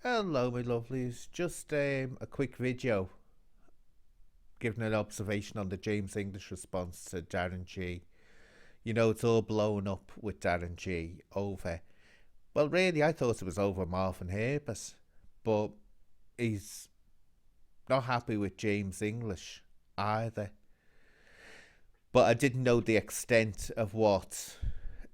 Hello, my lovelies. Just a quick video giving an observation on the James English response to Darren Gee. You know, it's all blown up with Darren Gee over. Well, really, I thought it was over Marvin Herbert, but he's not happy with James English either. But I didn't know the extent of what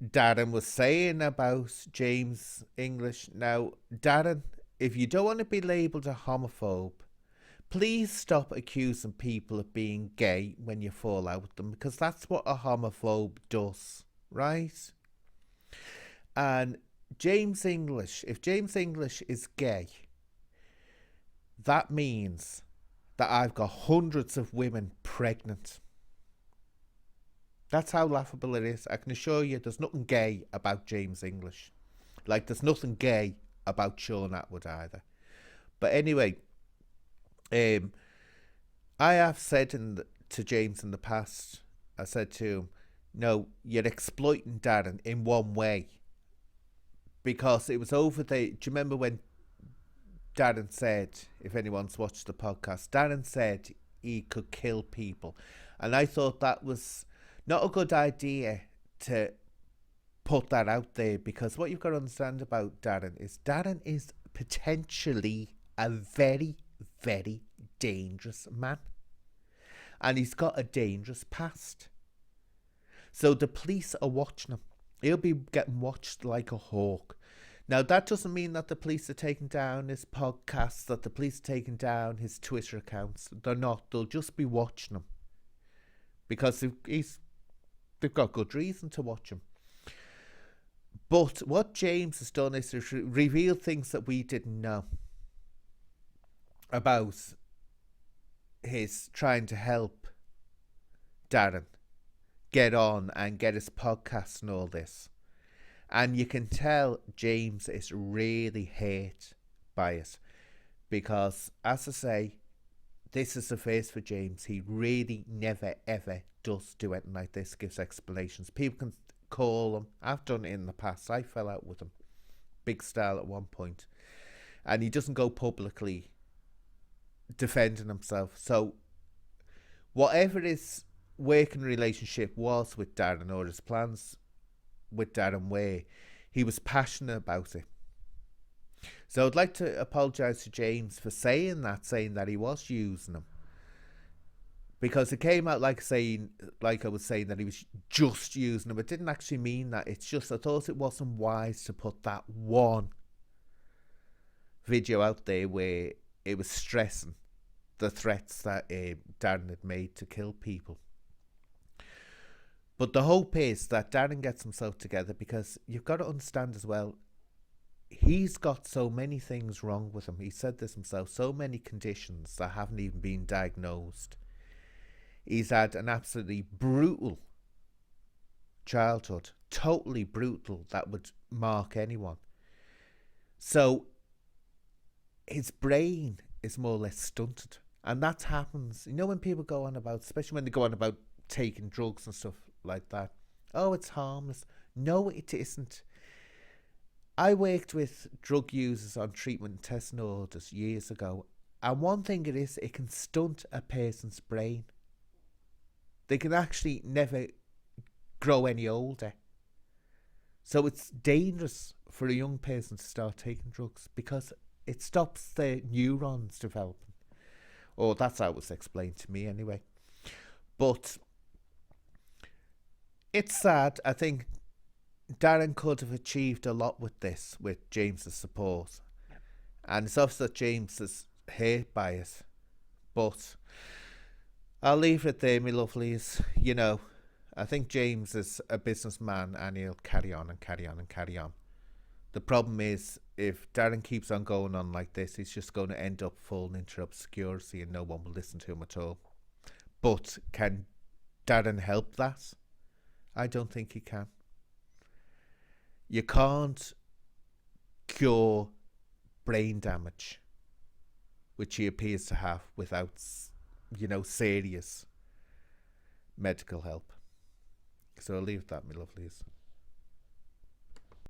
Darren was saying about James English. Now, Darren, if you don't want to be labelled a homophobe, please stop accusing people of being gay when you fall out with them, because that's what a homophobe does, right? And if James English is gay, that means that I've got hundreds of women pregnant. That's how laughable it is. I can assure you there's nothing gay about James English. Like, there's nothing gay about Sean Atwood either. But anyway, I have said to James in the past, I said to him, no, you're exploiting Darren in one way. Because it was over the... Do you remember when Darren said, if anyone's watched the podcast, Darren said he could kill people. And I thought that was not a good idea to put that out there, because what you've got to understand about Darren is potentially a very, very dangerous man. And he's got a dangerous past. So the police are watching him. He'll be getting watched like a hawk. Now, that doesn't mean that the police are taking down his podcasts, that the police are taking down his Twitter accounts. They're not. They'll just be watching him. Because they've got good reason to watch him. But what James has done is to reveal things that we didn't know about his trying to help Darren get on and get his podcast and all this. And you can tell James is really hurt by it. Because, as I say, this is the first for James. He really never, ever does do anything like this, gives explanations. People can call him. I've done it in the past. I fell out with him. Big style at one point. And he doesn't go publicly defending himself. So, whatever his working relationship was with Darren, or his plans with Darren were, he was passionate about it. So I'd like to apologise to James for saying that he was using him. Because it came out like I was saying that he was just using him. It didn't actually mean that. It's just I thought it wasn't wise to put that one video out there where it was stressing the threats that Darren had made to kill people. But the hope is that Darren gets himself together, because you've got to understand as well, he's got so many things wrong with him. He said this himself, so many conditions that haven't even been diagnosed. He's had an absolutely brutal childhood, totally brutal, that would mark anyone. So his brain is more or less stunted. And that happens, you know, when people go on about, especially when they go on about taking drugs and stuff like that. Oh, it's harmless. No, it isn't. I worked with drug users on treatment and testing orders years ago, and one thing it is, it can stunt a person's brain. They can actually never grow any older. So it's dangerous for a young person to start taking drugs, because it stops their neurons developing. Or that's how it was explained to me anyway. But it's sad. I think Darren could have achieved a lot with this, with James's support. And it's obvious that James is hurt by it. But I'll leave it there, my lovelies. You know, I think James is a businessman, and he'll carry on and carry on and carry on. The problem is, if Darren keeps on going on like this, he's just going to end up falling into obscurity and no one will listen to him at all. But can Darren help that? I don't think he can. You can't cure brain damage, which he appears to have, without, serious medical help. So I'll leave that, my lovelies.